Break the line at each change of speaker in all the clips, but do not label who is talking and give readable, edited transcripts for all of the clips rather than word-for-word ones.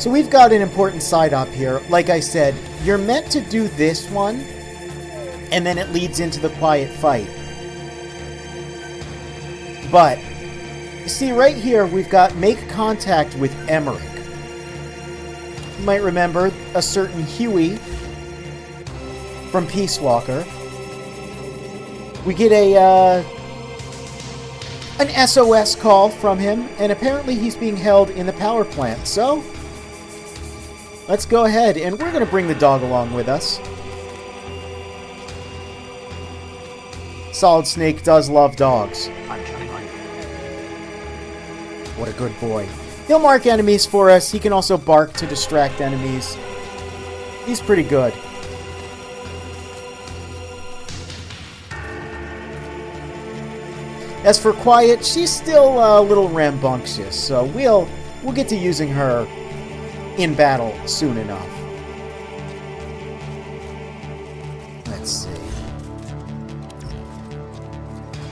So we've got an important side up here. Like I said, you're meant to do this one, and then it leads into the quiet fight. But, you see right here, we've got make contact with Emmerich. You might remember a certain Huey from Peace Walker. We get an SOS call from him, and apparently he's being held in the power plant. So, let's go ahead, and we're going to bring the dog along with us. Solid Snake does love dogs. What a good boy. He'll mark enemies for us. He can also bark to distract enemies. He's pretty good. As for Quiet, she's still a little rambunctious, so we'll get to using her in battle soon enough. Let's see.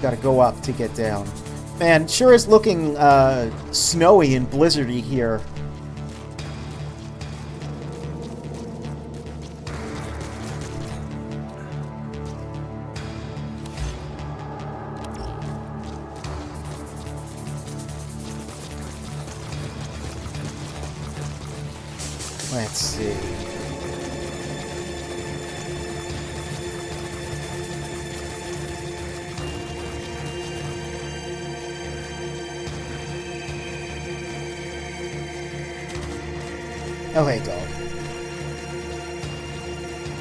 Gotta go up to get down. Man, sure is looking snowy and blizzardy here. Let's see. Oh, hey, dog.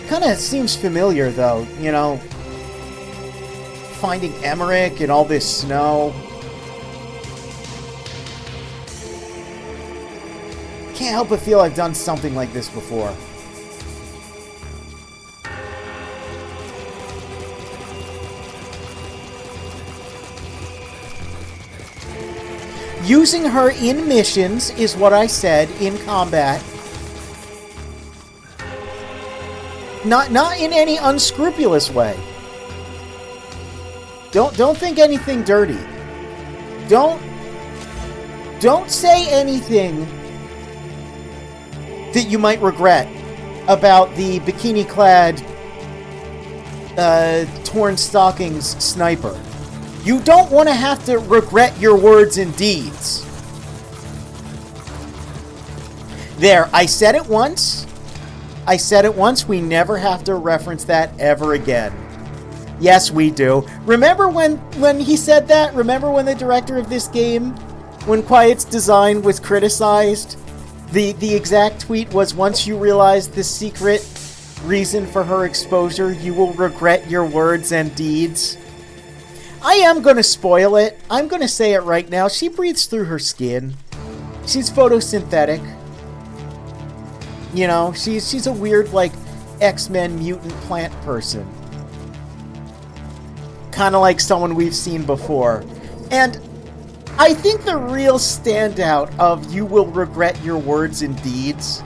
Kinda seems familiar, though, you know. Finding Emmerich and all this snow. Can't help but feel I've done something like this before. Using her in missions is what I said in combat. Not in any unscrupulous way. Don't think anything dirty. Don't say anything that you might regret about the bikini-clad, torn stockings sniper. You don't want to have to regret your words and deeds. There, I said it once. I said it once. We never have to reference that ever again. Yes, we do. Remember when he said that? Remember when the director of this game, when Quiet's design was criticized? The exact tweet was, once you realize the secret reason for her exposure, you will regret your words and deeds. I am going to spoil it. I'm going to say it right now. She breathes through her skin. She's photosynthetic. You know, she's a weird, like, X-Men mutant plant person. Kind of like someone we've seen before. And I think the real standout of you will regret your words and deeds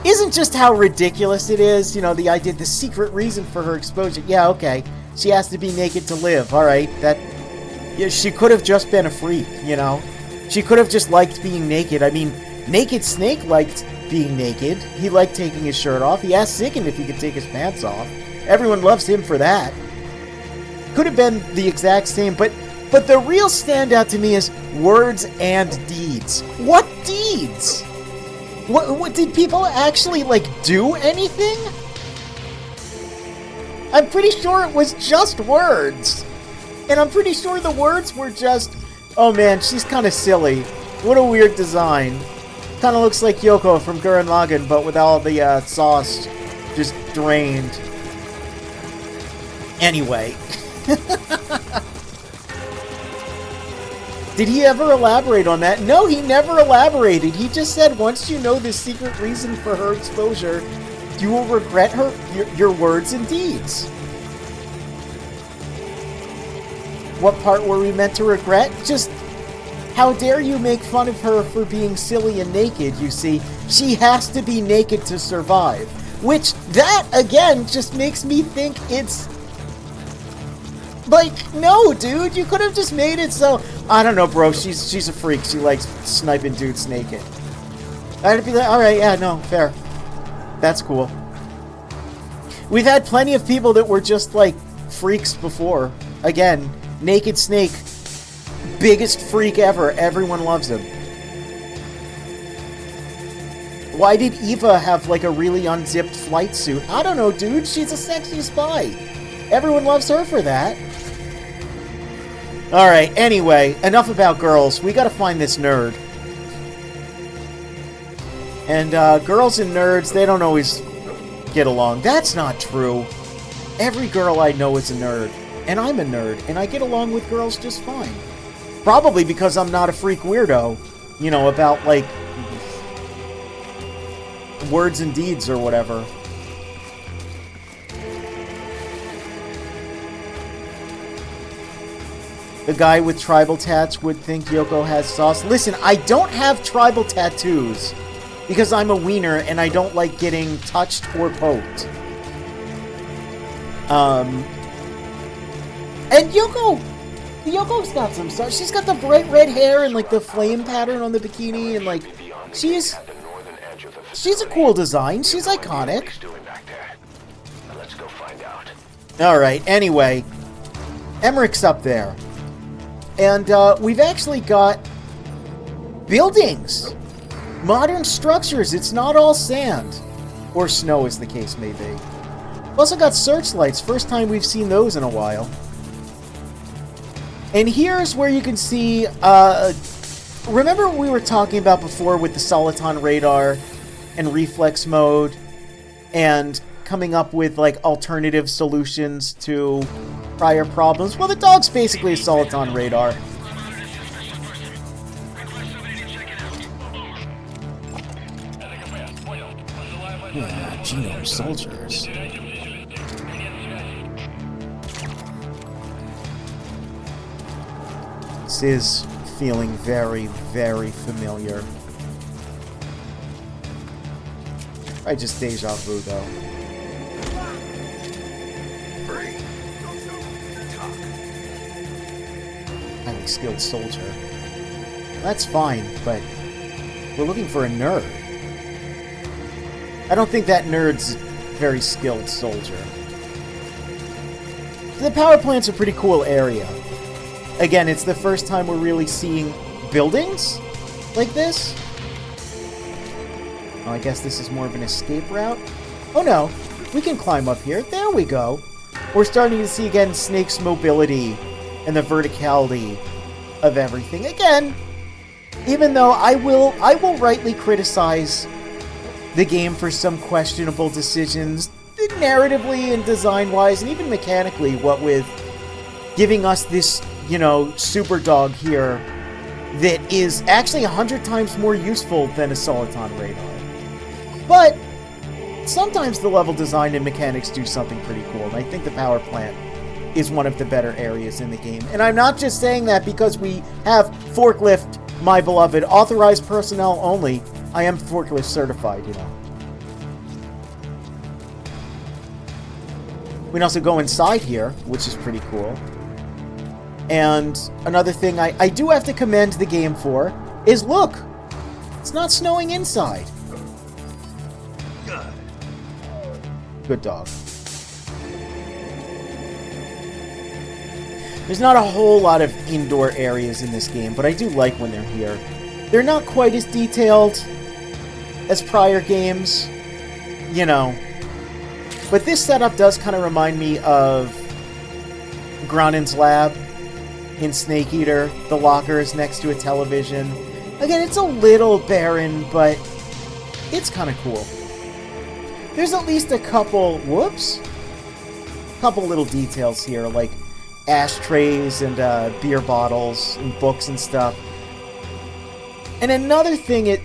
isn't just how ridiculous it is. You know, the idea, the secret reason for her exposure. Yeah, okay. She has to be naked to live. All right. Yeah, she could have just been a freak, you know. She could have just liked being naked. I mean, Naked Snake liked being naked. He liked taking his shirt off. He asked Sickened if he could take his pants off. Everyone loves him for that. Could have been the exact same, but the real standout to me is words and deeds. What deeds? What did people actually, like, do anything? I'm pretty sure it was just words. And I'm pretty sure the words were just, oh man, she's kind of silly. What a weird design. Kind of looks like Yoko from Gurren Lagann, but with all the sauce just drained. Anyway. Did he ever elaborate on that? No, he never elaborated. He just said, once you know the secret reason for her exposure, you will regret your words and deeds. What part were we meant to regret? Just, how dare you make fun of her for being silly and naked, you see. She has to be naked to survive. Which, that, again, just makes me think it's... Like, no, dude, you could have just made it so... I don't know, bro, she's a freak. She likes sniping dudes naked. I'd be like, all right, yeah, no, fair. That's cool. We've had plenty of people that were just like freaks before. Again, Naked Snake, biggest freak ever. Everyone loves him. Why did Eva have like a really unzipped flight suit? I don't know, dude. She's a sexy spy. Everyone loves her for that. Alright, anyway, enough about girls. We gotta find this nerd. And girls and nerds, they don't always get along. That's not true. Every girl I know is a nerd. And I'm a nerd. And I get along with girls just fine. Probably because I'm not a freak weirdo. You know, about like words and deeds or whatever. The guy with tribal tats would think Yoko has sauce. Listen, I don't have tribal tattoos because I'm a wiener and I don't like getting touched or poked. And Yoko's got some stuff. She's got the bright red hair and like the flame pattern on the bikini and like she's a cool design. She's iconic. Alright, anyway. Emmerich's up there. And we've actually got buildings. Modern structures. It's not all sand. Or snow, as the case may be. We've also got searchlights. First time we've seen those in a while. And here's where you can see... remember what we were talking about before with the Soliton radar and reflex mode? And coming up with, like, alternative solutions to prior problems? Well, the dog's basically a Soliton radar. Genome soldiers. This is feeling very, very familiar. I just deja vu, though. Highly skilled soldier. That's fine, but we're looking for a nerd. I don't think that nerd's a very skilled soldier. The power plant's a pretty cool area. Again, it's the first time we're really seeing buildings like this. Oh, I guess this is more of an escape route. Oh no, we can climb up here. There we go. We're starting to see again Snake's mobility and the verticality of everything. Again, even though I will rightly criticize the game for some questionable decisions, narratively and design-wise, and even mechanically, what with giving us this, you know, super dog here that is actually 100 times more useful than a Soliton radar. But sometimes the level design and mechanics do something pretty cool, and I think the power plant is one of the better areas in the game. And I'm not just saying that because we have Forklift, my beloved, authorized personnel only. I am forklift certified, you know. We can also go inside here, which is pretty cool. And another thing I do have to commend the game for is, look, it's not snowing inside. Good dog. There's not a whole lot of indoor areas in this game, but I do like when they're here. They're not quite as detailed as prior games, you know. But this setup does kind of remind me of Gronin's lab in Snake Eater. The locker is next to a television. Again, it's a little barren, but it's kind of cool. There's at least a couple, couple little details here, like ashtrays and beer bottles and books and stuff. And another thing, it's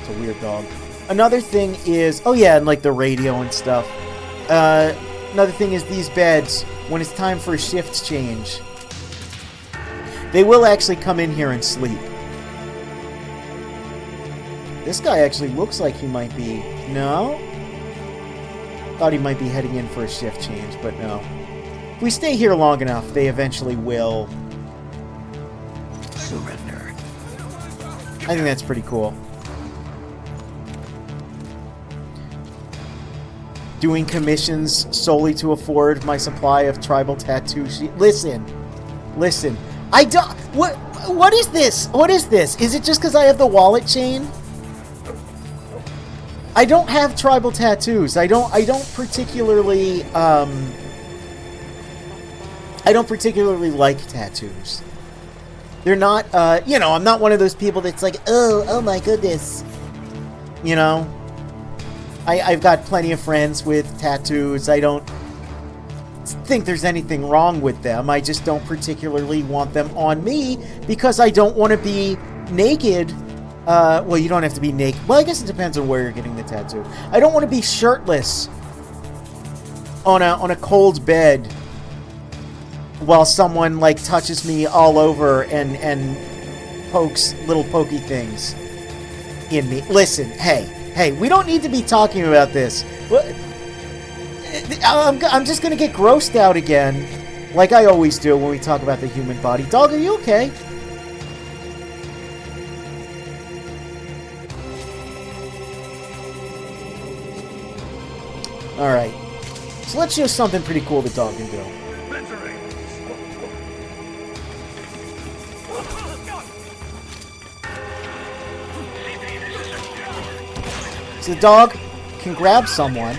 a weird dog. Another thing is, oh yeah, and like the radio and stuff. Another thing is these beds, when it's time for a shift change, they will actually come in here and sleep. This guy actually looks like he might be... No? Thought he might be heading in for a shift change, but no. If we stay here long enough, they eventually will...
Surrender.
I think that's pretty cool. Doing commissions solely to afford my supply of tribal tattoo sheet. Listen. I don't... What is this? What is this? Is it just because I have the wallet chain? I don't have tribal tattoos. I don't particularly... I don't particularly like tattoos. They're not, you know, I'm not one of those people that's like, oh my goodness. You know? I've got plenty of friends with tattoos. I don't think there's anything wrong with them. I just don't particularly want them on me because I don't want to be naked. Well, you don't have to be naked. Well, I guess it depends on where you're getting the tattoo. I don't want to be shirtless on a cold bed while someone, like, touches me all over and pokes little pokey things in me. Listen, hey, we don't need to be talking about this. I'm just going to get grossed out again, like I always do when we talk about the human body. Dog, are you okay? Alright. So let's show something pretty cool the dog can do. So the dog can grab someone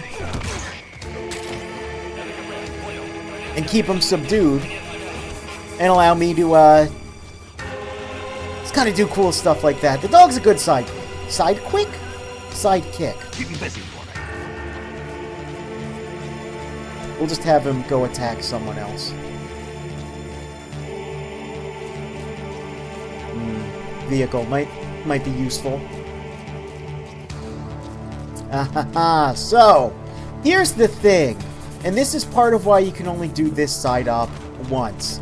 and keep them subdued and allow me to just kind of do cool stuff like that. The dog's a good sidekick. Keep me busy for me. We'll just have him go attack someone else. Vehicle might be useful. So, here's the thing, and this is part of why you can only do this side up once,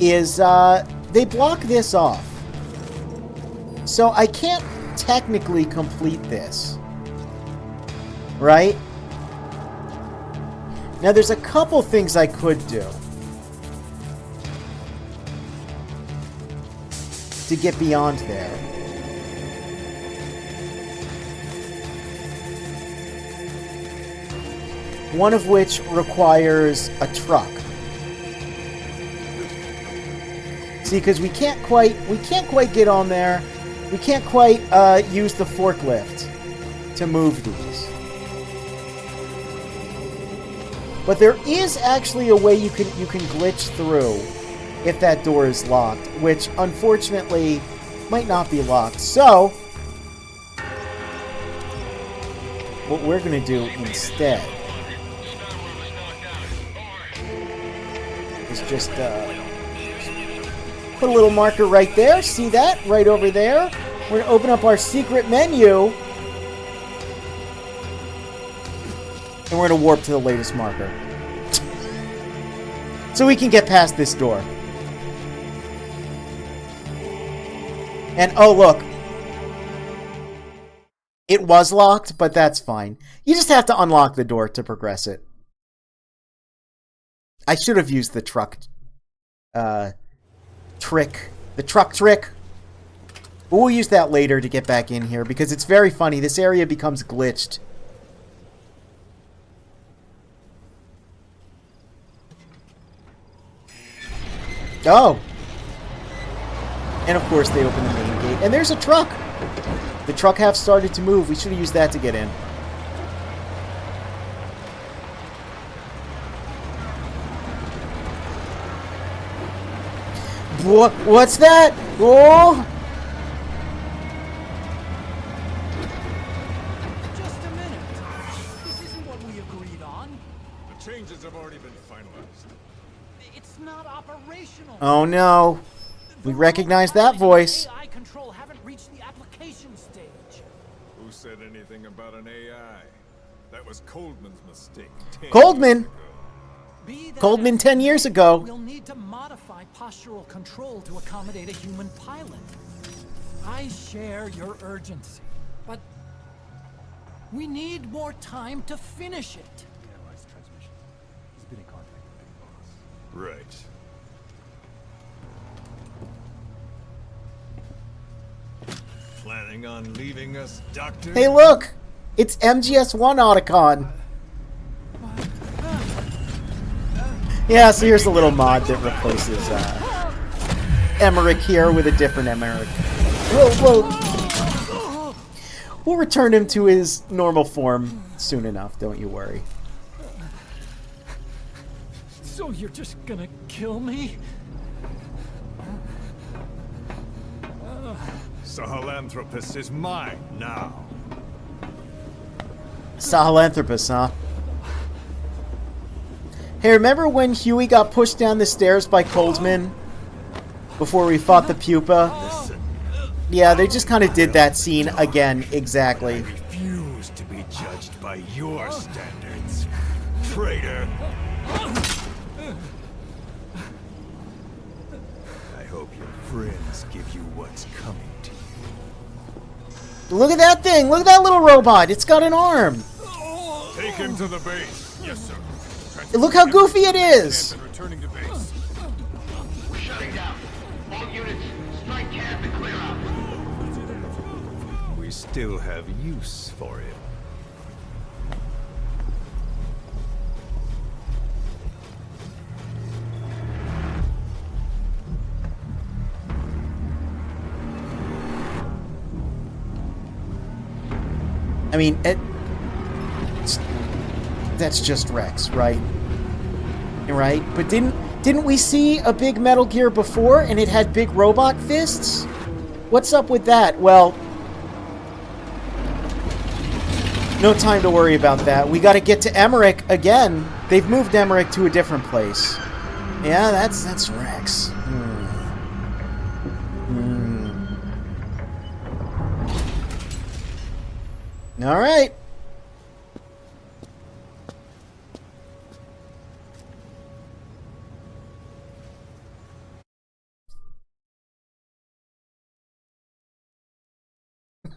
is they block this off. So I can't technically complete this. Right? Now there's a couple things I could do to get beyond there. One of which requires a truck. See, because we can't quite get on there. We can't quite use the forklift to move these. But there is actually a way you can glitch through if that door is locked, which unfortunately might not be locked. So what we're going to do instead is just put a little marker right there. See that? Right over there. We're going to open up our secret menu. And we're going to warp to the latest marker. So we can get past this door. And, oh, look. It was locked, but that's fine. You just have to unlock the door to progress it. I should have used the truck trick. The truck trick. But we'll use that later to get back in here because it's very funny. This area becomes glitched. Oh. And of course they open the main gate. And there's a truck. The truck half started to move. We should have used that to get in. What's that? Oh!
Just a minute. This isn't what we agreed on.
The changes have already been finalized.
It's not operational.
Oh no. We recognize that voice.
AI control haven't reached the application stage.
Who said anything about an AI? That was Coldman's mistake. 10
Coldman.
years ago.
Be that
Coldman
as
10 years ago.
We'll need to modify postural control to accommodate a human pilot. I share your urgency, but we need more time to finish it.
Analyze transmission. He's been in contact with Big Boss.
Right. planning on leaving us, Doctor?
Hey, look! It's MGS1 Otacon. Yeah, so here's a little mod that replaces Emmerich here with a different Emmerich. We'll return him to his normal form soon enough, don't you worry.
So you're just gonna kill me?
Sahelanthropus is mine now.
Sahelanthropus, huh? Hey, remember when Huey got pushed down the stairs by Coldman before we fought the pupa?
Listen,
Yeah, they just kind of did that scene again, exactly.
I refuse to be judged by your standards, traitor. I hope your friends give you what's coming to you.
Look at that thing! Look at that little robot! It's got an arm!
Take him to the base. Yes, sir.
Look how goofy it is!
And returning to base.
We're shutting down. All units, strike camp and clear out.
We still have use for him.
I mean, that's just Rex, right? Right? But didn't we see a big Metal Gear before and it had big robot fists? What's up with that? Well, no time to worry about that. We got to get to Emmerich again. They've moved Emmerich to a different place. Yeah, that's Rex. All right.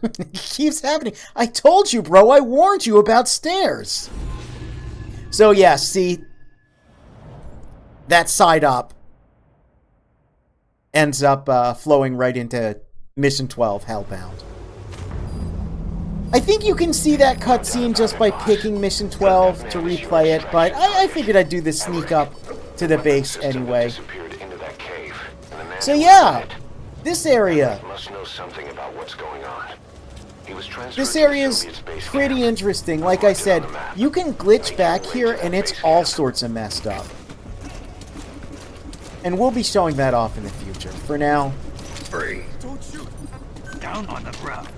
It keeps happening. I told you, bro. I warned you about stairs. So, yeah, see, that side up ends up flowing right into Mission 12, Hellbound. I think you can see that cutscene just by picking Mission 12 to replay it, but I figured I'd do the sneak up to the base anyway. So yeah, this area.
Must know something about what's going on. He was transferred
This
to
area's
Soviet's base
pretty
camp.
interesting. Like I said, you can glitch back here and it's all sorts of messed up. And we'll be showing that off in the future. For now,
Free. Don't shoot. Down on the ground.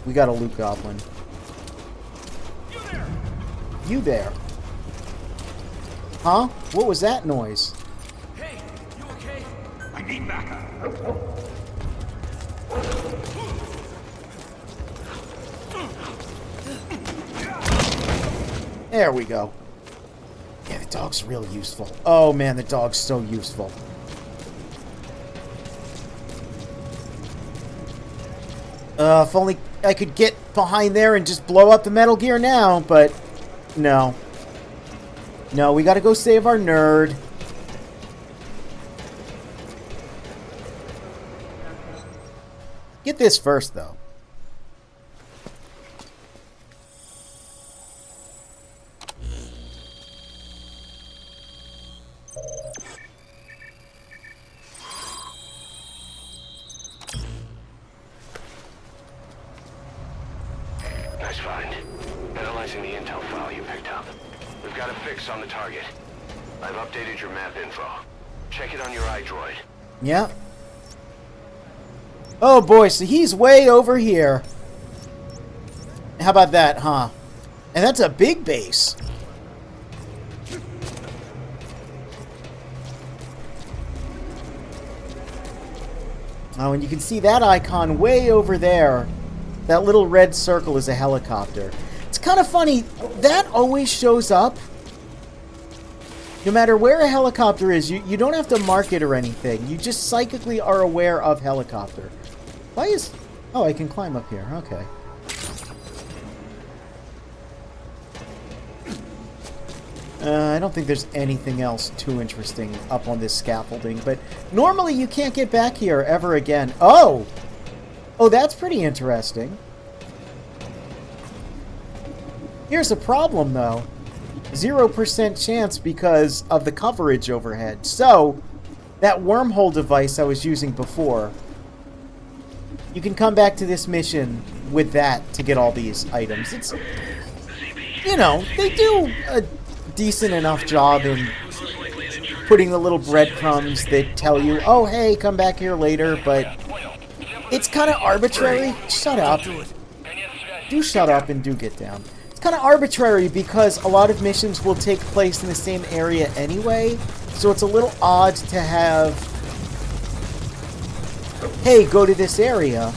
we got a loot goblin. You there? Huh? What was that noise?
Hey, you okay?
I need backup.
There we go. Yeah, the dog's real useful. Oh man, the dog's so useful. If only I could get behind there and just blow up the Metal Gear now, but no. No, we gotta go save our nerd. Get this first, though.
Nice find. Analyzing the intel file you picked up. We've got a fix on the target. I've updated your map info. Check it on your iDroid.
Yeah. Oh boy, so he's way over here. How about that, huh? And that's a big base. Oh, and you can see that icon way over there. That little red circle is a helicopter. It's kind of funny. That always shows up. No matter where a helicopter is, you don't have to mark it or anything. You just psychically are aware of helicopter. Why is... Oh, I can climb up here. Okay. I don't think there's anything else too interesting up on this scaffolding, but normally you can't get back here ever again. Oh! Oh, that's pretty interesting. Here's a problem, though. 0% chance because of the coverage overhead. So, that wormhole device I was using before, you can come back to this mission with that to get all these items. It's, you know, they do a decent enough job in putting the little breadcrumbs that tell you, oh, hey, come back here later, but it's kind of arbitrary. Shut up. Do shut up and do get down. It's kind of arbitrary because a lot of missions will take place in the same area anyway, so it's a little odd to have, hey, go to this area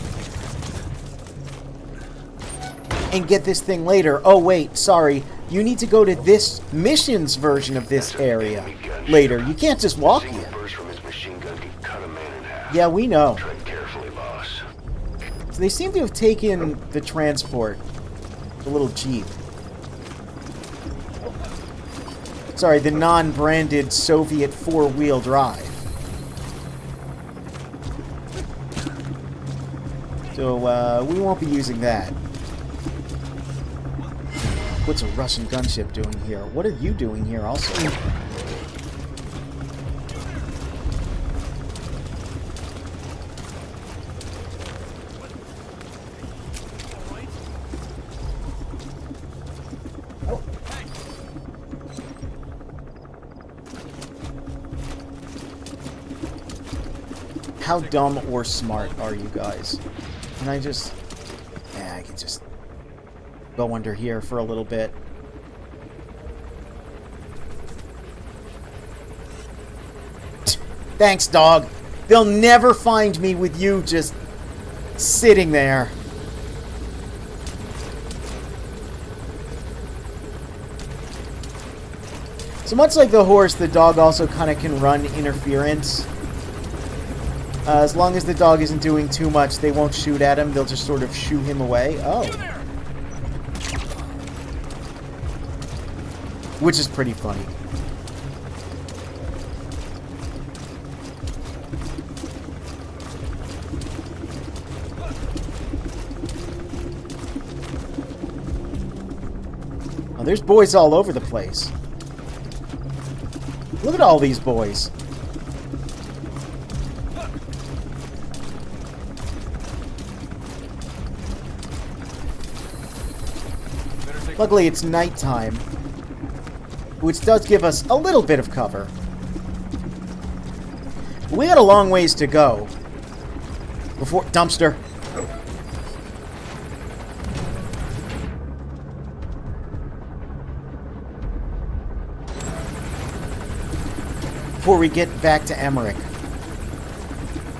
and get this thing later. Oh, wait, sorry. You need to go to this mission's version of this area later. You can't just walk here. Yeah, we know.
Tread carefully, boss.
So they seem to have taken the transport. The little Jeep. Sorry, the non-branded Soviet four-wheel drive. So, we won't be using that. What's a Russian gunship doing here? What are you doing here also? How dumb or smart are you guys? Can I just... Yeah, I can just go under here for a little bit. Thanks, dog. They'll never find me with you just sitting there. So much like the horse, the dog also kind of can run interference. As long as the dog isn't doing too much, they won't shoot at him. They'll just sort of shoo him away. Oh. Which is pretty funny. Oh, there's boys all over the place. Look at all these boys. Luckily, it's nighttime, which does give us a little bit of cover. We got a long ways to go before... Dumpster. Before we get back to Emmerich.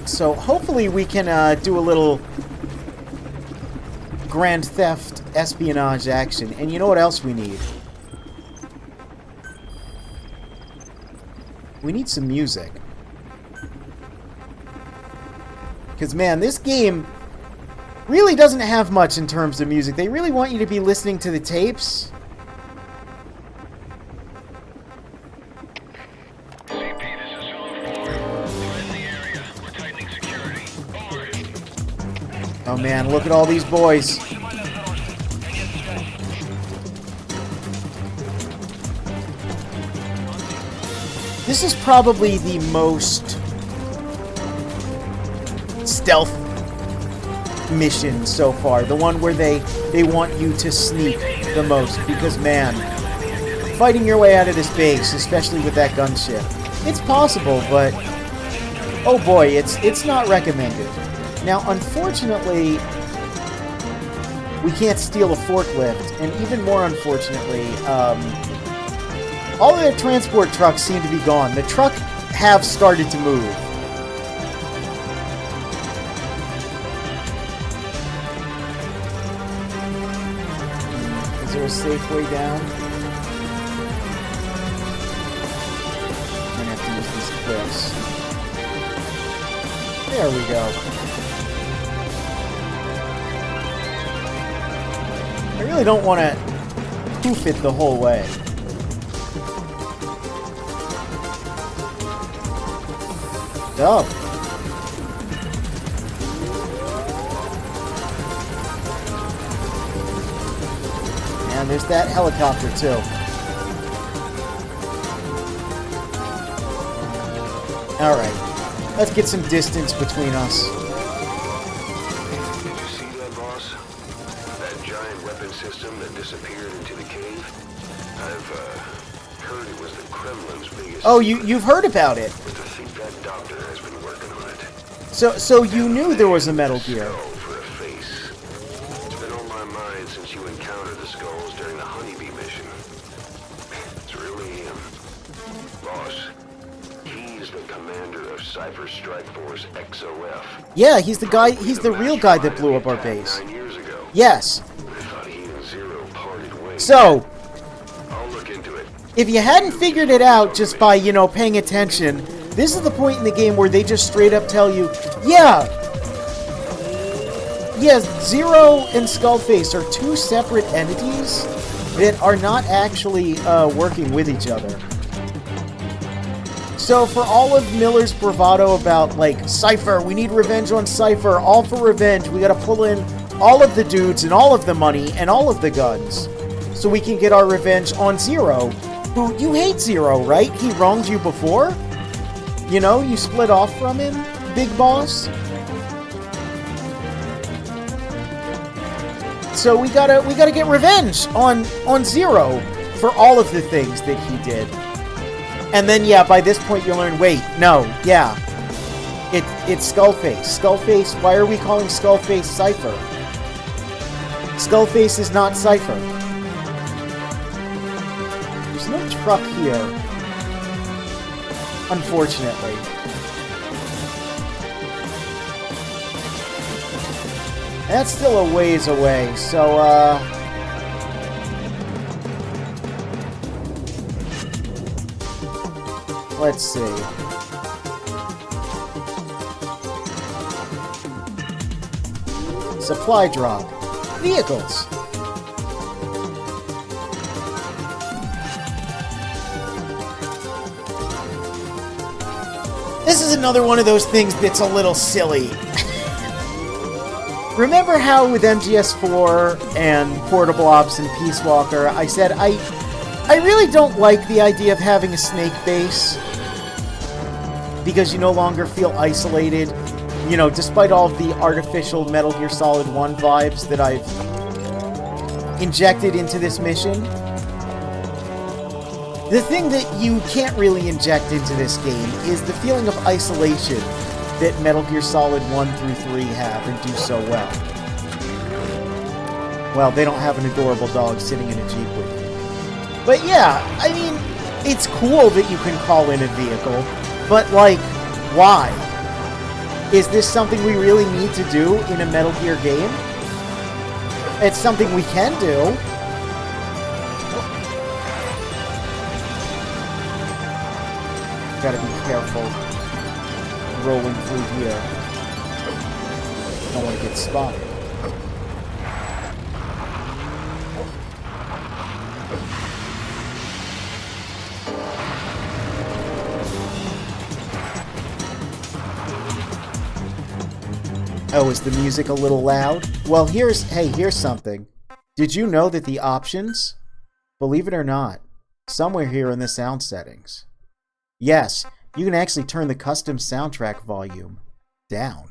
So hopefully we can do a little Grand Theft espionage action. And you know what else we need? We need some music. Because, man, this game really doesn't have much in terms of music. They really want you to be listening to the tapes.
CP, this is Zone 4. We're in the area. We're tightening security. Over.
Oh, man, look at all these boys. This is probably the most stealth mission so far. The one where they want you to sneak the most. Because, man, fighting your way out of this base, especially with that gunship, it's possible, but oh boy, it's not recommended. Now, unfortunately, we can't steal a forklift, and even more unfortunately, all of their transport trucks seem to be gone. The truck have started to move. Is there a safe way down? I'm gonna have to use these cliffs. There we go. I really don't want to poof it the whole way. Oh. And there's that helicopter, too. Alright. Let's get some distance between us.
Did you see that, boss? That giant weapon system that disappeared into the cave? I've heard it was the Kremlin's biggest.
Oh, you've heard about it.
But to think that doctor has been working on it.
So you knew there was a Metal Gear.
Skull for a face. It's been on my mind since you encountered the skulls during the Honeybee mission. It's really him. Boss, he's the commander of Cypher Strike Force XOF.
Yeah, he's the guy. He's the real guy that blew up our base.
9 years ago.
Yes.
I thought he and Zero parted ways.
So,
I'll look into it.
if you hadn't figured it out just by, paying attention, this is the point in the game where they just straight up tell you, yeah, Zero and Skullface are two separate entities that are not actually working with each other. So for all of Miller's bravado about, like, Cypher, we need revenge on Cypher, all for revenge, we gotta pull in all of the dudes and all of the money and all of the guns so we can get our revenge on Zero, who, you hate Zero, right? He wronged you before? You split off from him, Big Boss? So we gotta get revenge on Zero for all of the things that he did. And then, yeah, by this point you learn, wait, no, yeah. It's Skullface. Skullface, why are we calling Skullface Cypher? Skullface is not Cypher. There's no truck here. Unfortunately. That's still a ways away, so, let's see. Supply drop. Vehicles. This is another one of those things that's a little silly. Remember how with MGS4 and Portable Ops and Peace Walker, I said I really don't like the idea of having a snake base because you no longer feel isolated, despite all of the artificial Metal Gear Solid 1 vibes that I've injected into this mission. The thing that you can't really inject into this game is the feeling of isolation that Metal Gear Solid 1 through 3 have and do so well. Well, they don't have an adorable dog sitting in a Jeep with you. But yeah, I mean, it's cool that you can call in a vehicle, but like, why? Is this something we really need to do in a Metal Gear game? It's something we can do. Gotta be careful rolling through here. Don't want to get spotted. Oh, is the music a little loud? Well, here's something. Did you know that the options, believe it or not, somewhere here in the sound settings, yes, you can actually turn the custom soundtrack volume down.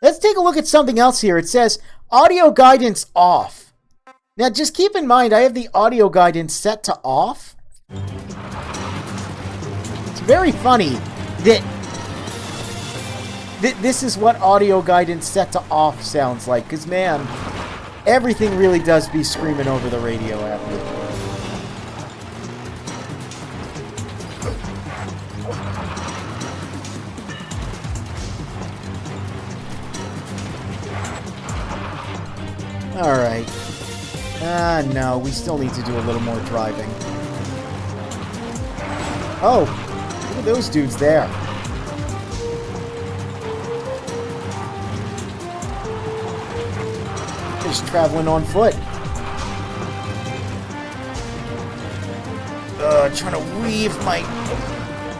Let's take a look at something else here. It says audio guidance off. Now just keep in mind I have the audio guidance set to off. It's very funny that this is what audio guidance set to off sounds like, because man, everything really does be screaming over the radio at me. Alright. No, we still need to do a little more driving. Oh, look at those dudes there. They're just traveling on foot. Trying to weave my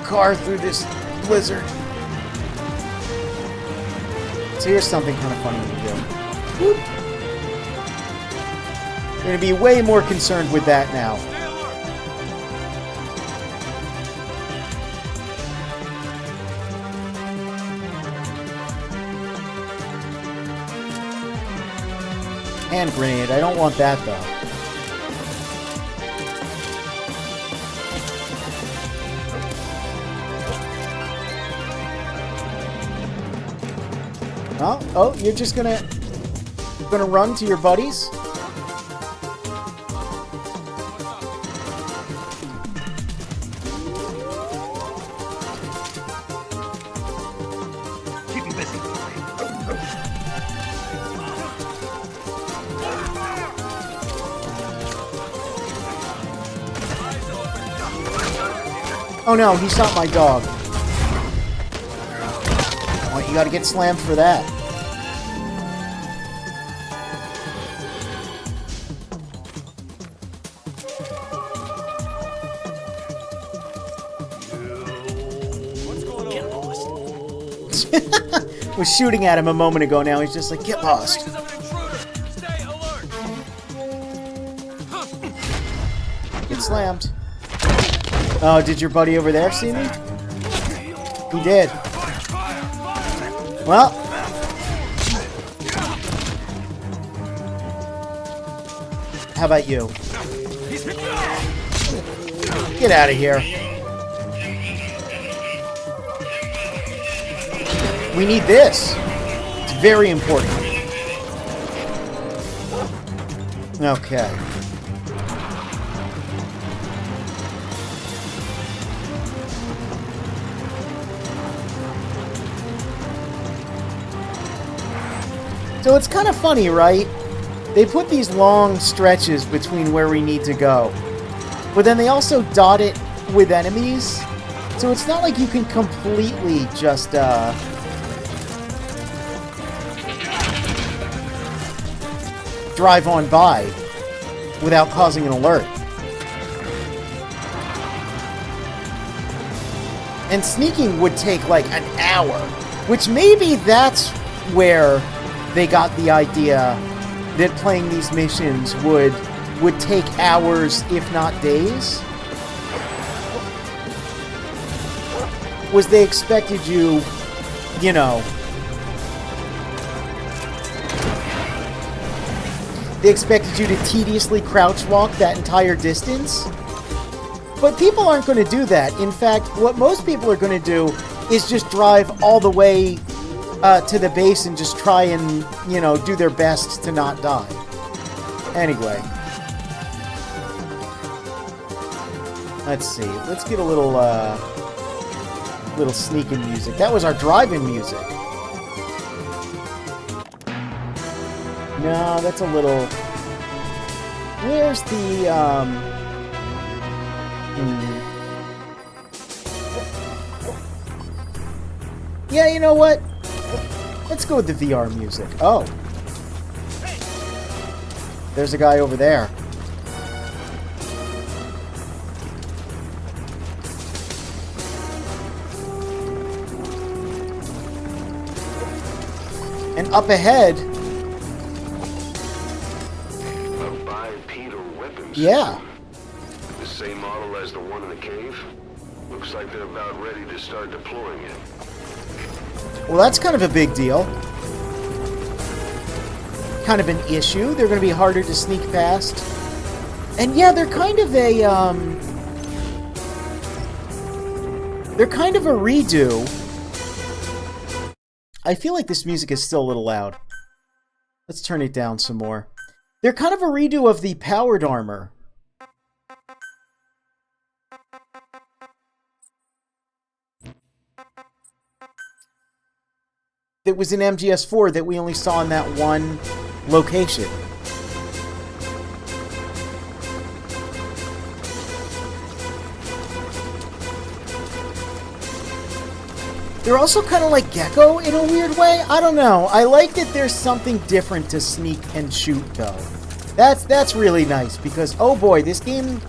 car through this blizzard. So here's something kind of funny to do. Whoop. We're going to be way more concerned with that now. Hand grenade. I don't want that, though. Oh, you're just gonna run to your buddies?
Keep me busy.
Oh no, he shot my dog. Well, you gotta get slammed for that. Was shooting at him a moment ago, now he's just like, get lost. Get slammed. Oh, did your buddy over there see me? He did. Well. How about you? Get out of here. We need this. It's very important. Okay. So it's kind of funny, right? They put these long stretches between where we need to go. But then they also dot it with enemies. So it's not like you can completely just, drive on by without causing an alert. And sneaking would take like an hour, which maybe that's where they got the idea that playing these missions would take hours, if not days. Was they expected you, you know, they expected you to tediously crouch walk that entire distance. But people aren't going to do that. In fact, what most people are going to do is just drive all the way to the base and just try and, you know, do their best to not die. Anyway. Let's see. Let's get a little sneaking music. That was our driving music. No, that's a little... Where's the, Yeah, you know what? Let's go with the VR music. Oh. There's a guy over there. And up ahead... Yeah.
The same model as the one in the cave? Looks like they're about ready to start deploying it.
Well, that's kind of a big deal. Kind of an issue. They're going to be harder to sneak past. And yeah, they're kind of a, they're kind of a redo. I feel like this music is still a little loud. Let's turn it down some more. They're kind of a redo of the powered armor. That was in MGS4 that we only saw in that one location. They're also kind of like Gecko in a weird way. I don't know. I like that there's something different to sneak and shoot, though. That's really nice, because, oh boy, this game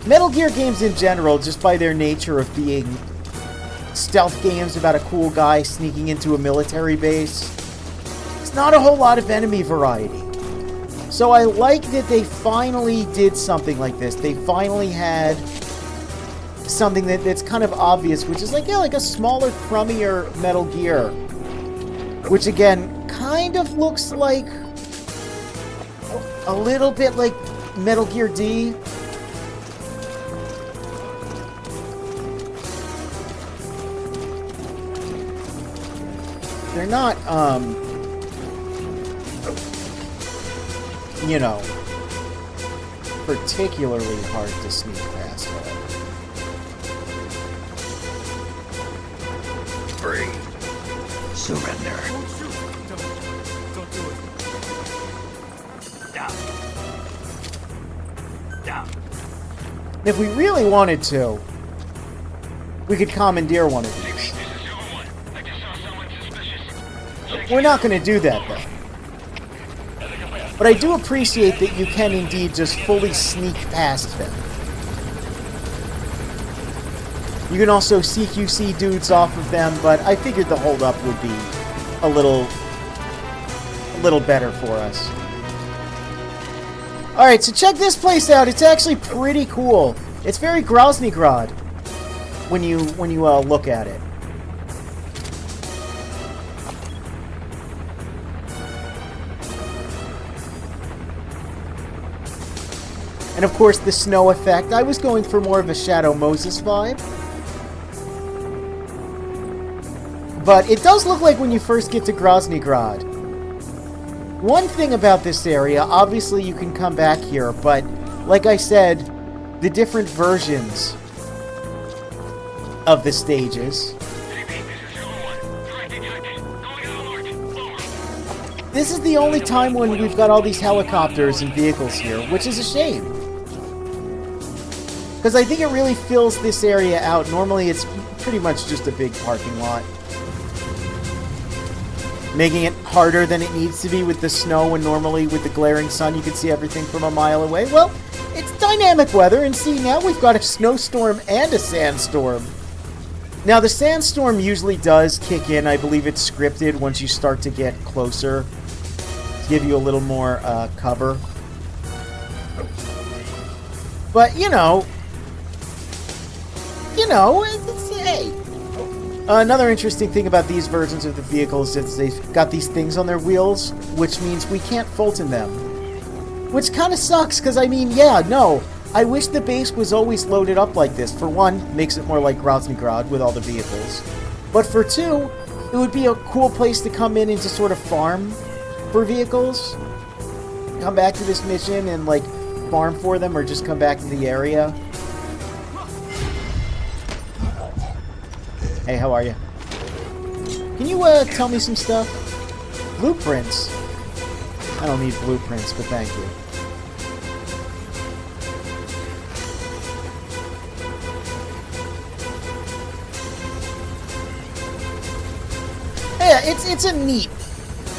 Metal Gear games in general, just by their nature of being stealth games about a cool guy sneaking into a military base, it's not a whole lot of enemy variety. So I like that they finally did something like this. They finally had something that's kind of obvious, which is like, yeah, like a smaller, crummier Metal Gear. Which again, kind of looks like a little bit like Metal Gear D. They're not, you know, particularly hard to sneak past.
Free.
Surrender.
Don't shoot! Don't do it.
Down. Down.
If we really wanted to, we could commandeer one of these. We're not going to do that, though. But I do appreciate that you can indeed just fully sneak past them. You can also CQC dudes off of them, but I figured the hold-up would be a little better for us. Alright, so check this place out. It's actually pretty cool. It's very Groznygrad when you look at it. And of course, the snow effect. I was going for more of a Shadow Moses vibe. But it does look like when you first get to Groznygrad. One thing about this area, obviously you can come back here, but like I said, the different versions of the stages. This is the only time when we've got all these helicopters and vehicles here, which is a shame. Because I think it really fills this area out. Normally it's pretty much just a big parking lot. Making it harder than it needs to be with the snow, and normally with the glaring sun you can see everything from a mile away. Well, it's dynamic weather, and see, now we've got a snowstorm and a sandstorm. Now, the sandstorm usually does kick in. I believe it's scripted once you start to get closer to give you a little more cover. But, you know, hey. Another interesting thing about these versions of the vehicles is they've got these things on their wheels, which means we can't Fulton them. Which kind of sucks, because I mean, yeah, no, I wish the base was always loaded up like this. For one, makes it more like Groznygrad with all the vehicles. But for two, it would be a cool place to come in and just sort of farm for vehicles. Come back to this mission and, like, farm for them, or just come back to the area. Hey, how are you? Can you tell me some stuff? Blueprints? I don't need blueprints, but thank you. Yeah, it's a neat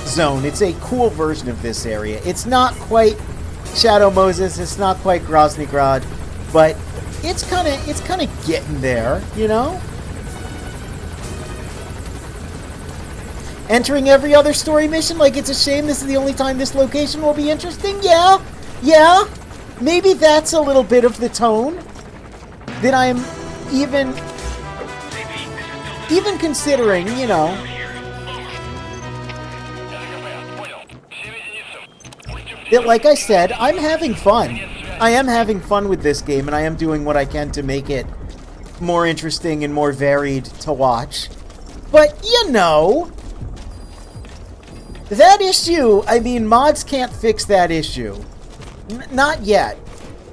zone. It's a cool version of this area. It's not quite Shadow Moses. It's not quite Groznygrad, but it's kind of getting there, you know. Entering every other story mission like it's a shame this is the only time this location will be interesting? Yeah. Maybe that's a little bit of the tone that I'm even considering, you know. That, like I said, I'm having fun. I am having fun with this game, and I am doing what I can to make it more interesting and more varied to watch. But, you know, that issue, I mean, mods can't fix that issue. Not yet.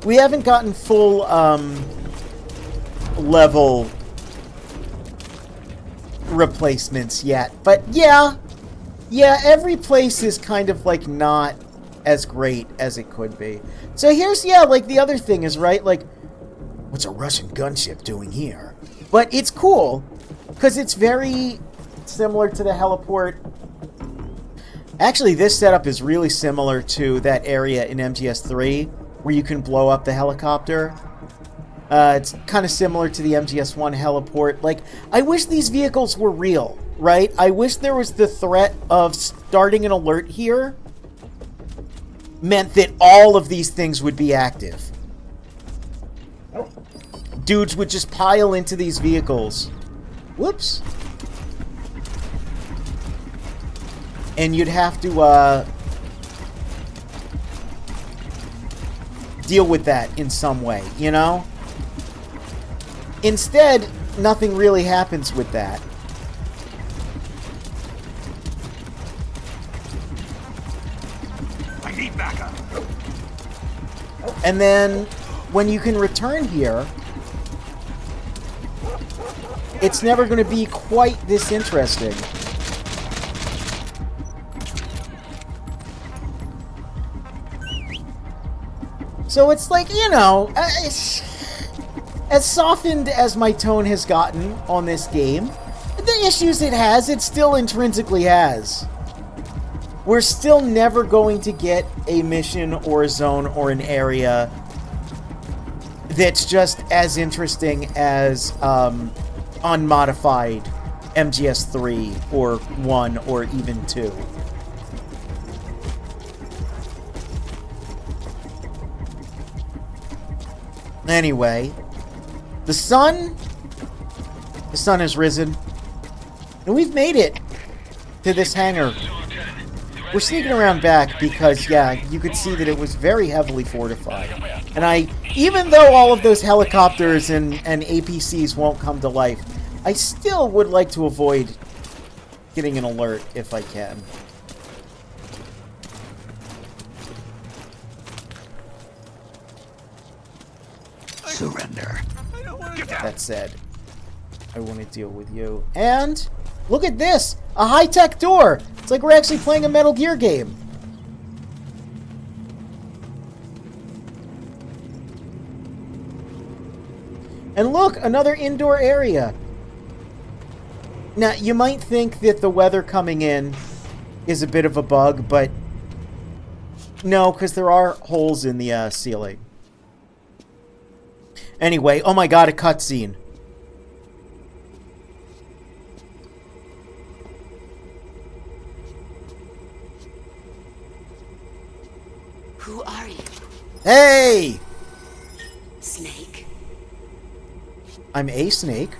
We haven't gotten full, level replacements yet. But, yeah, every place is kind of, like, not as great as it could be. So here's, yeah, like, the other thing is, right, like, what's a Russian gunship doing here? But it's cool, because it's very similar to the heliport. Actually, this setup is really similar to that area in MGS3 where you can blow up the helicopter. It's kind of similar to the MGS-1 heliport. Like, I wish these vehicles were real, right? I wish there was the threat of starting an alert here meant that all of these things would be active. Dudes would just pile into these vehicles. Whoops. And you'd have to, deal with that in some way, you know? Instead, nothing really happens with that.
I need backup.
And then, when you can return here, it's never going to be quite this interesting. So it's like, you know, as softened as my tone has gotten on this game, the issues it has, it still intrinsically has. We're still never going to get a mission or a zone or an area that's just as interesting as unmodified MGS3 or 1 or even 2. Anyway, the sun has risen, and we've made it to this hangar. We're sneaking around back because, yeah, you could see that it was very heavily fortified. And even though all of those helicopters and APCs won't come to life, I still would like to avoid getting an alert if I can.
Surrender.
That said, I want to deal with you. And look at this! A high-tech door! It's like we're actually playing a Metal Gear game. And look, another indoor area. Now, you might think that the weather coming in is a bit of a bug, but no, because there are holes in the ceiling. Anyway, oh my god, a cutscene.
Who are you?
Hey!
Snake?
I'm a snake.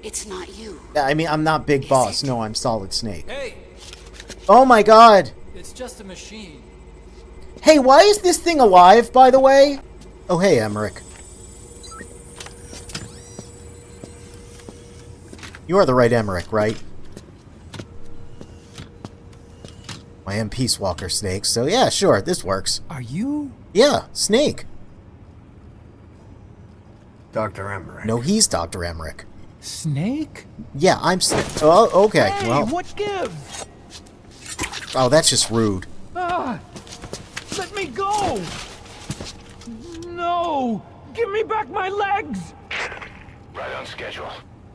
It's not you.
I mean, I'm not Big Boss. No, I'm Solid Snake.
Hey,
Oh my god!
it's just a machine.
Hey, why is this thing alive, by the way? Oh, hey, Emmerich. You are the right Emmerich, right? I am Peace Walker, Snake, so yeah, sure, this works.
Are you?
Yeah, Snake.
Dr. Emmerich.
No, he's Dr. Emmerich.
Snake?
Yeah, I'm Snake. Oh, okay,
Hey,
well...
what gives?
Oh, that's just rude.
Ah! Let me go! No! Give me back my legs!
Right on schedule.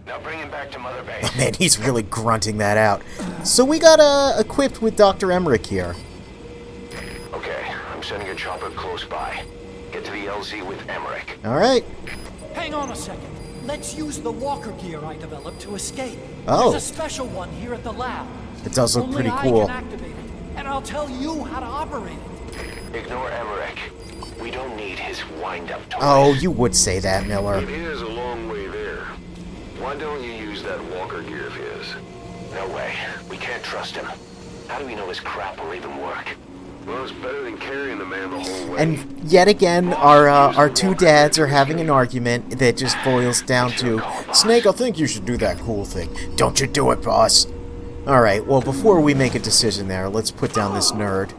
Now bring him back to Mother Base.
Man, he's really grunting that out. So we got equipped with Dr. Emmerich here.
Okay, I'm sending a chopper close by. Get to the LZ with Emmerich.
Alright.
Hang on a second. Let's use the walker gear I developed to escape.
Oh.
There's a special one here at the lab.
It does look
Only
pretty
I
cool.
can activate it, and I'll tell you how to operate it.
Ignore Emmerich. We don't need his wind-up toys.
Oh, you would say that, Miller.
It is a long way there. Why don't you use that walker gear of his? No way. We can't trust him. How do we know his crap will even work? Well, it's better than carrying the man the whole way.
And yet again, our two dads are having an argument that just boils down to, Snake, I think you should do that cool thing. Don't you do it, boss. Alright, well, before we make a decision there, let's put down this nerd.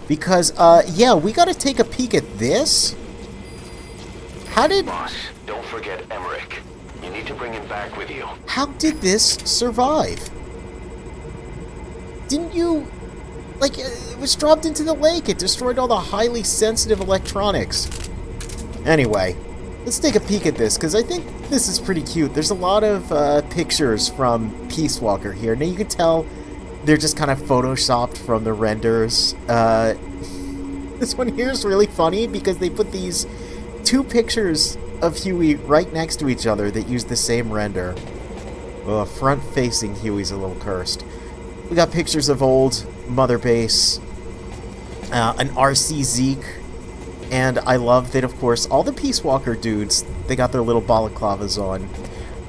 Because, yeah, we gotta take a peek at this. How did...
Boss, don't forget Emmerich. You need to bring him back with you.
How did this survive? Didn't you... Like, it was dropped into the lake. It destroyed all the highly sensitive electronics. Anyway, let's take a peek at this, because I think this is pretty cute. There's a lot of pictures from Peace Walker here. Now, you can tell they're just kind of photoshopped from the renders. This one here is really funny because they put these two pictures of Huey right next to each other that use the same render. Well, front-facing Huey's a little cursed. We got pictures of old Mother Base, an RC Zeke, and I love that, of course, all the Peace Walker dudes, they got their little balaclavas on.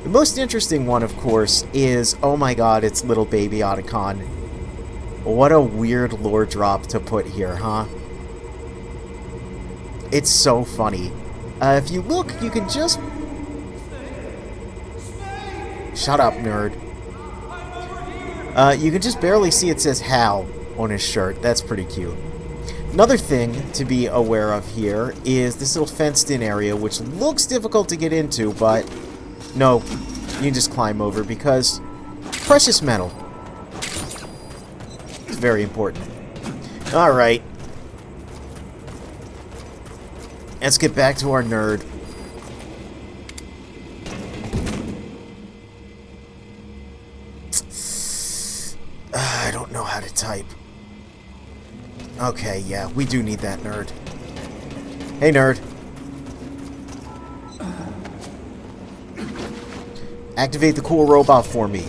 The most interesting one, of course, is, oh my god, it's little baby Otacon. What a weird lore drop to put here, huh? It's so funny. If you look, you can just... Shut up, nerd. You can just barely see it says Hal on his shirt. That's pretty cute. Another thing to be aware of here is this little fenced-in area, which looks difficult to get into, but no, you can just climb over because precious metal. It's very important. Alright. Let's get back to our nerd. I don't know how to type. Okay, yeah, we do need that nerd. Hey, nerd. Activate the cool robot for me.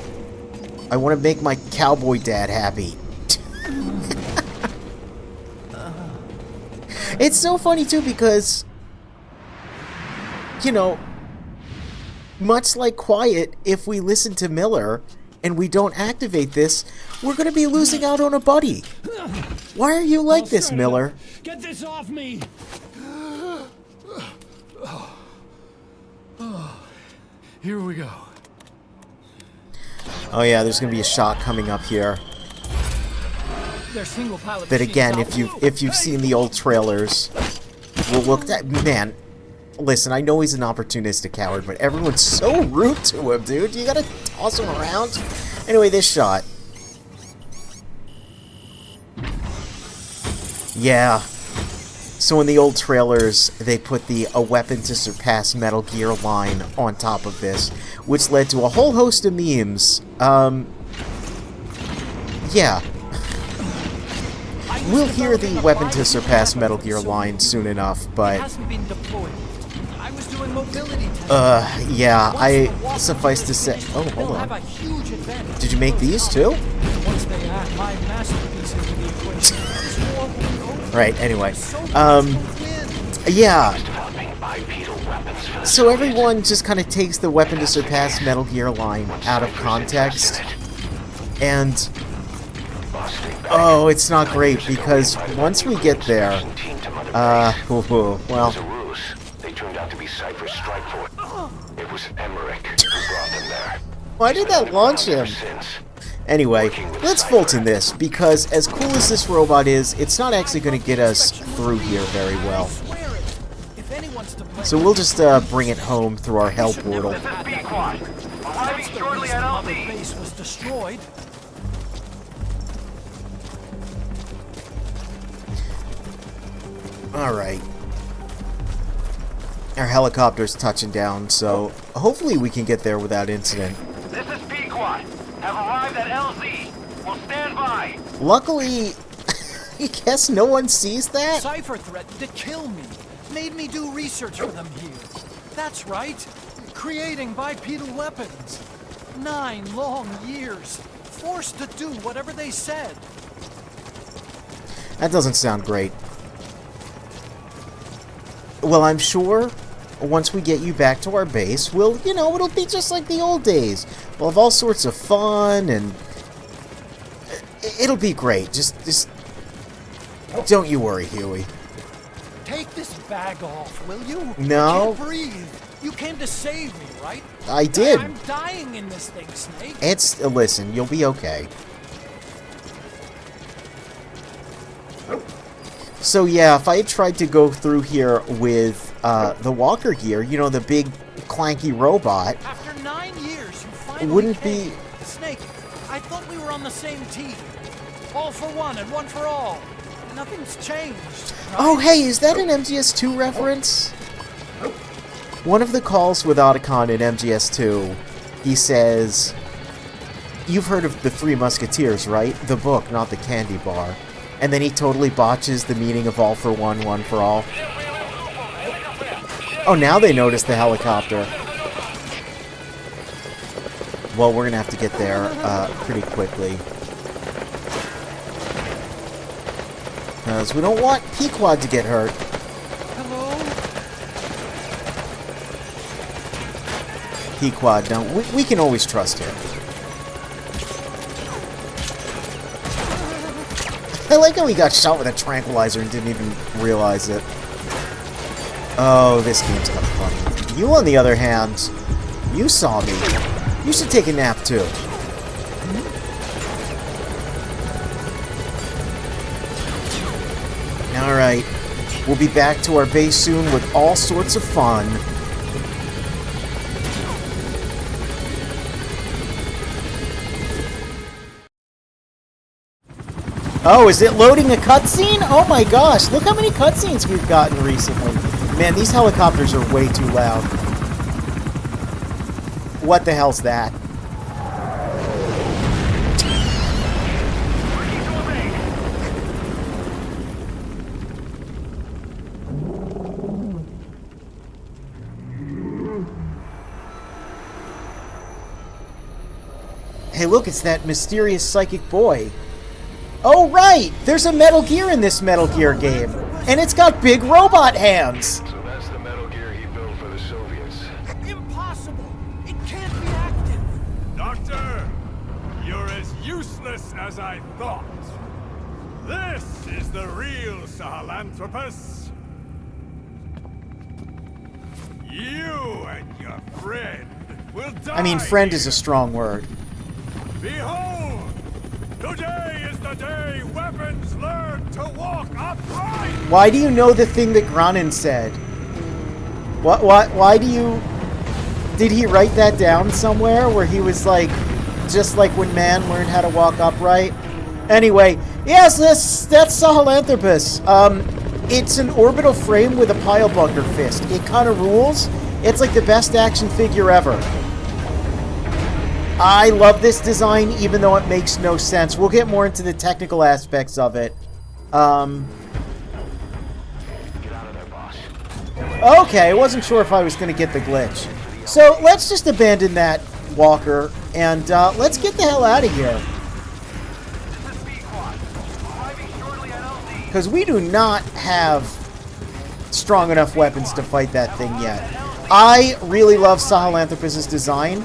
I want to make my cowboy dad happy. It's so funny, too, because, you know, much like Quiet, if we listen to Miller and we don't activate this, we're going to be losing out on a buddy. Why are you like this, Miller?
Get this off me!
Here we go.
Oh yeah, there's going to be a shot coming up here.
Their single pilot
That
machines
again,
out.
if you've seen the old trailers, will look at man. Listen, I know he's an opportunistic coward, but everyone's so rude to him, dude. You gotta toss him around. Anyway, this shot. Yeah. So in the old trailers, they put the A Weapon to Surpass Metal Gear line on top of this, which led to a whole host of memes. Yeah. We'll hear the Weapon to Surpass Metal Gear line soon enough, but...
Hasn't been deployed. I was doing mobility testing.
yeah, suffice to say... Oh, hold
Have a
on.
huge advantage.
Did you make these too?
Once they add my masterpiece into the equation, this war will be over.
Right, anyway.
Soviets will win.
Yeah,
Developing bipedal weapons for the
so everyone just kind of takes the Weapon to Surpass Metal Gear line out of context, and... Oh, it's not great, because once we get there... well...
As a ruse, they turned out to be Cypher's strike force. It was Emmerich who brought them there.
Why did that launch him? Anyway, let's Fulton this, because as cool as this robot is, it's not actually going to get us through here very well.
Swear it. If anyone's to blame,
So we'll just bring it home through our hell portal.
that's the reason Mother Base was destroyed.
Alright. Our helicopter's touching down, so hopefully we can get there without incident.
This is Pequod. Have arrived at LZ. Will stand by.
Luckily, I guess no one sees that?
Cypher threatened to kill me. Made me do research for them here. That's right. Creating bipedal weapons. 9 long years. Forced to do whatever they said.
That doesn't sound great. Well, I'm sure once we get you back to our base, we'll, you know, it'll be just like the old days. We'll have all sorts of fun, and it'll be great. Just don't you worry, Huey.
Take this bag off, will you?
No.
I can't breathe. You came to save me, right?
I did.
I'm dying in this thing, Snake.
It's listen, you'll be okay. So yeah, if I had tried to go through here with the walker gear, you know, the big clanky robot,
After 9 years, you finally
wouldn't
came.
be...
Snake, I thought we were on the same team. All for one and one for all. Nothing's changed. Right?
Oh, hey, is that an MGS2 reference? One of the calls with Otacon in MGS2, he says, "You've heard of the Three Musketeers, right? The book, not the candy bar." And then he totally botches the meaning of all for one, one for all. Oh, now they notice the helicopter. Well, we're gonna have to get there pretty quickly. Because we don't want Pequod to get hurt.
Hello?
Pequod, no, we can always trust him. I like how he got shot with a tranquilizer and didn't even realize it. Oh, this game's kind of funny. You, on the other hand, you saw me. You should take a nap, too. Alright. We'll be back to our base soon with all sorts of fun. Oh, is it loading a cutscene? Oh my gosh, look how many cutscenes we've gotten recently. Man, these helicopters are way too loud. What the hell's that? Hey, look, it's that mysterious psychic boy. Oh, right! There's a Metal Gear in this Metal Gear game. And it's got big robot hands.
So that's the Metal Gear he built for the Soviets.
Impossible! It can't be active!
Doctor, you're as useless as I thought. This is the real Sahelanthropus. You and your friend will die.
I mean, friend is a strong word.
Behold! Today is the day weapons learn to walk upright!
Why do you know the thing that Granin said? Why do you... Did he write that down somewhere where he was like, just like when man learned how to walk upright? Anyway, yes, that's Sahelanthropus. It's an orbital frame with a pile bunker fist. It kind of rules. It's like the best action figure ever. I love this design, even though it makes no sense. We'll get more into the technical aspects of it.
Get out of there, boss.
Okay, I wasn't sure if I was going to get the glitch. So let's just abandon that walker, and let's get the hell out of here.
This is Pequod. Arriving shortly at LZ.
Because we do not have strong enough weapons to fight that thing yet. I really love Sahelanthropus' design.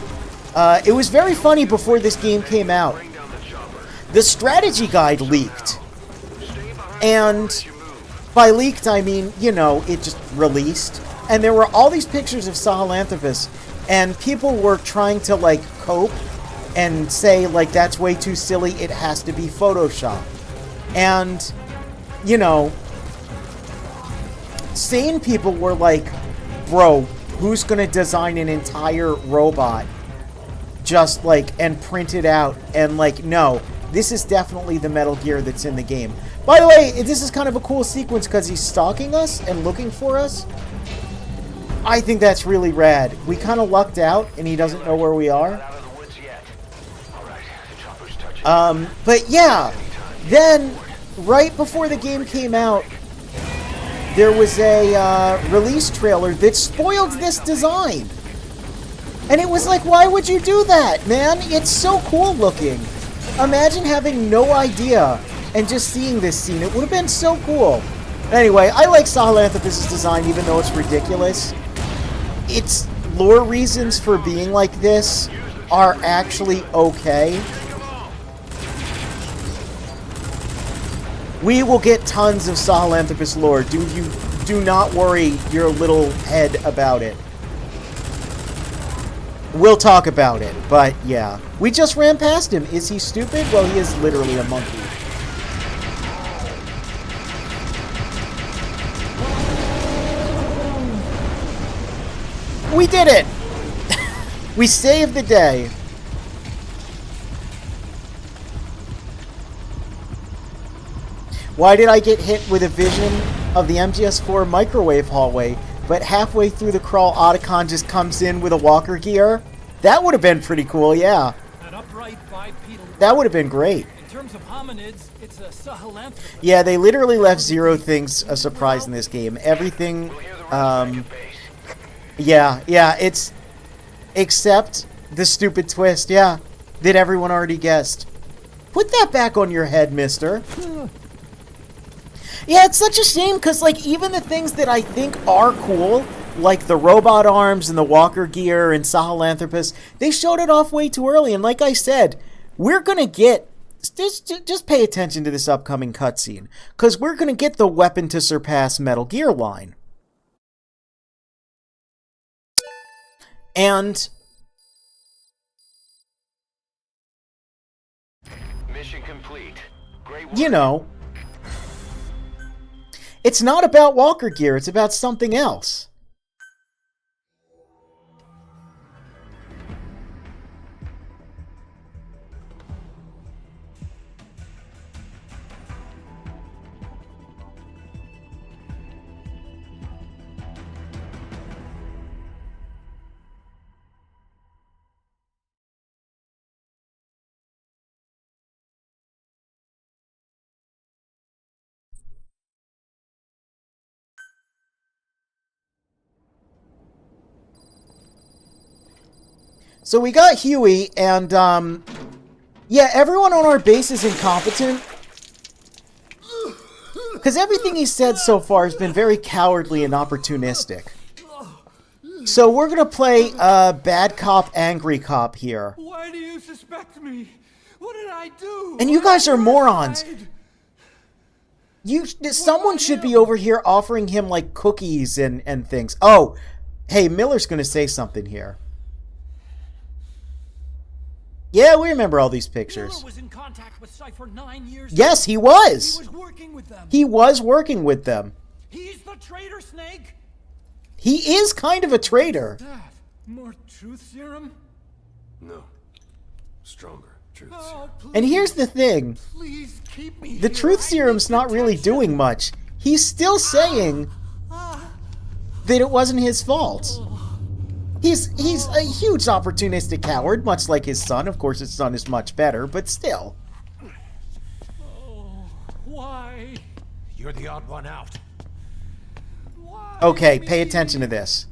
It was very funny before this game came out. The strategy guide leaked. And by leaked, I mean, you know, it just released. And there were all these pictures of Sahelanthropus, and people were trying to, like, cope and say, like, that's way too silly, it has to be Photoshop. And, you know, sane people were like, bro, who's gonna design an entire robot just like and print it out? And like, no, this is definitely the Metal Gear that's in the game. By the way, this is kind of a cool sequence because he's stalking us and looking for us. I think that's really rad. We kind of lucked out and he doesn't know where we are.
Out of the woods yet. All right, the chopper's touching.
But yeah, then right before the game came out, there was a release trailer that spoiled this design. And it was like, why would you do that, man? It's so cool looking. Imagine having no idea and just seeing this scene. It would have been so cool. Anyway, I like Sahelanthropus' design, even though it's ridiculous. Its lore reasons for being like this are actually okay. We will get tons of Sahelanthropus lore. Do not worry your little head about it. We'll talk about it, but yeah. We just ran past him. Is he stupid? Well, he is literally a monkey. We did it! We saved the day. Why did I get hit with a vision of the MGS4 microwave hallway, but halfway through the crawl, Otacon just comes in with a walker gear? That would have been pretty cool, yeah.
An upright bipedal.
That would have been great.
In terms of hominids, it's a Sahelanthropus.
Yeah, they literally left zero things a surprise in this game. Everything, yeah, it's... Except the stupid twist, yeah, that everyone already guessed. Put that back on your head, mister. Yeah, it's such a shame, because, like, even the things that I think are cool, like the robot arms and the walker gear and Sahelanthropus, they showed it off way too early, and like I said, we're gonna get... Just pay attention to this upcoming cutscene, because we're gonna get the weapon to surpass Metal Gear line. And...
Mission complete. Great work.
you know, it's not about walker gear, it's about something else. So we got Huey, and, yeah, everyone on our base is incompetent. Because everything he's said so far has been very cowardly and opportunistic. So we're going to play bad cop, angry cop here.
Why do you suspect me? What did I do?
And you guys are morons. Someone should be over here offering him, like, cookies and things. Oh, hey, Miller's going to say something here. Yeah, we remember all these pictures.
Miller was in contact with Cypher 9 years ago.
Yes, he was.
He was working with them.
He was working with them.
He's the traitor, Snake.
He is kind of a traitor.
That more truth serum?
No. Stronger truth
Oh,
serum.
please,
And here's the thing.
please keep me
The
here.
truth
I
serum's
need
not really
protection.
doing much. He's still saying that it wasn't his fault. He's a huge opportunistic coward, much like his son. Of course, his son is much better, but still.
Oh, why?
You're the odd one out.
Why?
Okay,
me?
pay attention to this.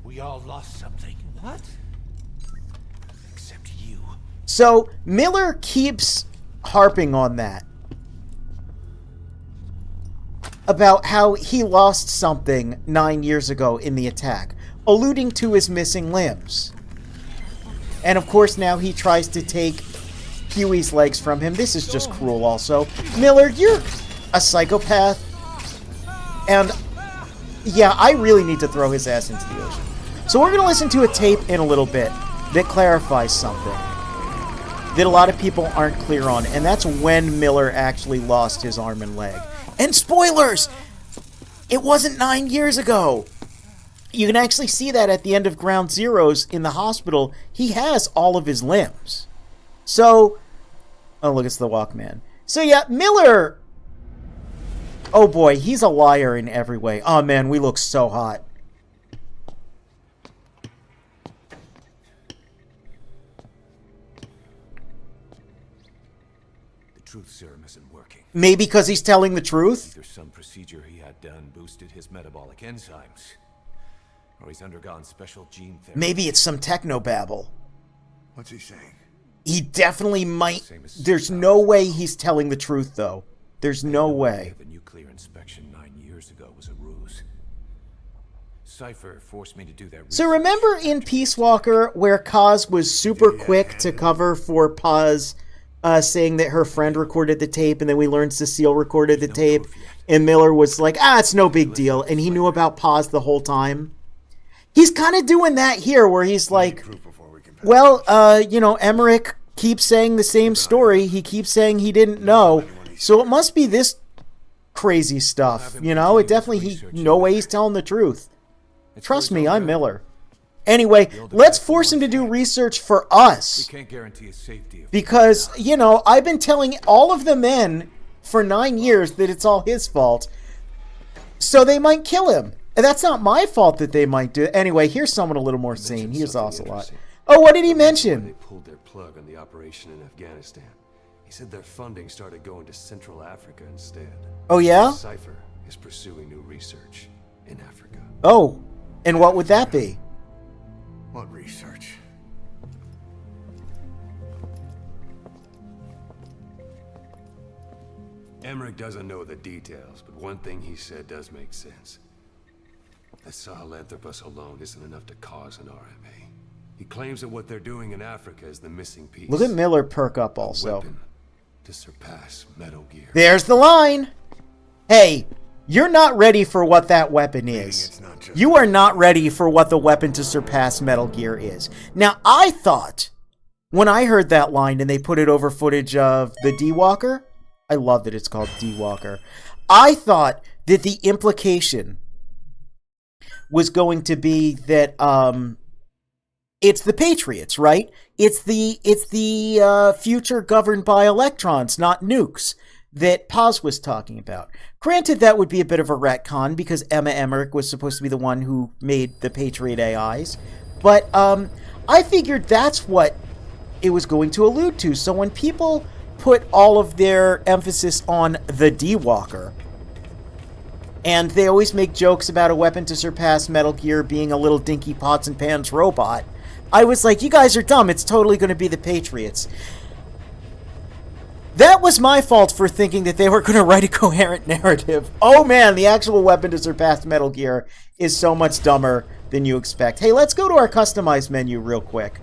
We all lost something.
What?
Except you.
So, Miller keeps harping on that. About how he lost something 9 years ago in the attack, alluding to his missing limbs. And of course now he tries to take Huey's legs from him. This is just cruel also. Miller, you're a psychopath. And yeah, I really need to throw his ass into the ocean. So we're going to listen to a tape in a little bit that clarifies something that a lot of people aren't clear on, and that's when Miller actually lost his arm and leg. And spoilers! It wasn't 9 years ago! You can actually see that at the end of Ground Zeroes in the hospital. He has all of his limbs. So, oh look, it's the Walkman. So yeah, Miller... Oh boy, he's a liar in every way. Oh man, we look so hot.
The truth serum isn't working.
Maybe because he's telling the truth?
Either some procedure he had done boosted his metabolic enzymes, or he's undergone special gene therapy.
Maybe it's some technobabble.
What's he saying?
He definitely might...
Same as
There's no way he's telling the truth, though. There's no way.
The nuclear inspection 9 years ago was a ruse. Cypher forced me to do that.
So remember in Peace Walker where Kaz was super quick to cover for Paz saying that her friend recorded the tape, and then we learned Cecile recorded the tape, and Miller was like, it's no big deal, and he knew about Paz the whole time? He's kind of doing that here, where he's like, well, Emmerich keeps saying the same story. He keeps saying he didn't know. So it must be this crazy stuff, you know? It definitely, no way he's telling the truth. Trust me, I'm Miller. Anyway, let's force him to do research for us.
We can't guarantee his safety.
Because, I've been telling all of the men for 9 years that it's all his fault. So they might kill him. And that's not my fault that they might do it. Anyway, here's someone a little more sane. Here's Ocelot. Oh, what did he mention?
They pulled their plug on the operation in Afghanistan.
He said their funding started going to Central Africa instead.
Oh, yeah?
Cypher is pursuing new research in Africa.
Oh, and what would that be?
What research?
Emmerich doesn't know the details, but one thing he said does make sense. That Sahelanthropus alone isn't enough to cause an RMA. He claims that what they're doing in Africa is the missing piece.
Look at Miller perk up also.
Weapon to surpass Metal Gear.
There's the line. Hey, you're not ready for what that weapon is. You are not ready for what the weapon to surpass Metal Gear is. Now, I thought, when I heard that line and they put it over footage of the D-Walker, I love that it's called D-Walker, I thought that the implication was going to be that it's the Patriots, right? It's the future governed by electrons, not nukes, that Paz was talking about. Granted, that would be a bit of a retcon because Emma Emmerich was supposed to be the one who made the Patriot AIs. But I figured that's what it was going to allude to. So when people put all of their emphasis on the D-Walker, and they always make jokes about a weapon to surpass Metal Gear being a little dinky pots and pans robot, I was like, you guys are dumb. It's totally going to be the Patriots. That was my fault for thinking that they were going to write a coherent narrative. Oh man, the actual weapon to surpass Metal Gear is so much dumber than you expect. Hey, let's go to our customized menu real quick.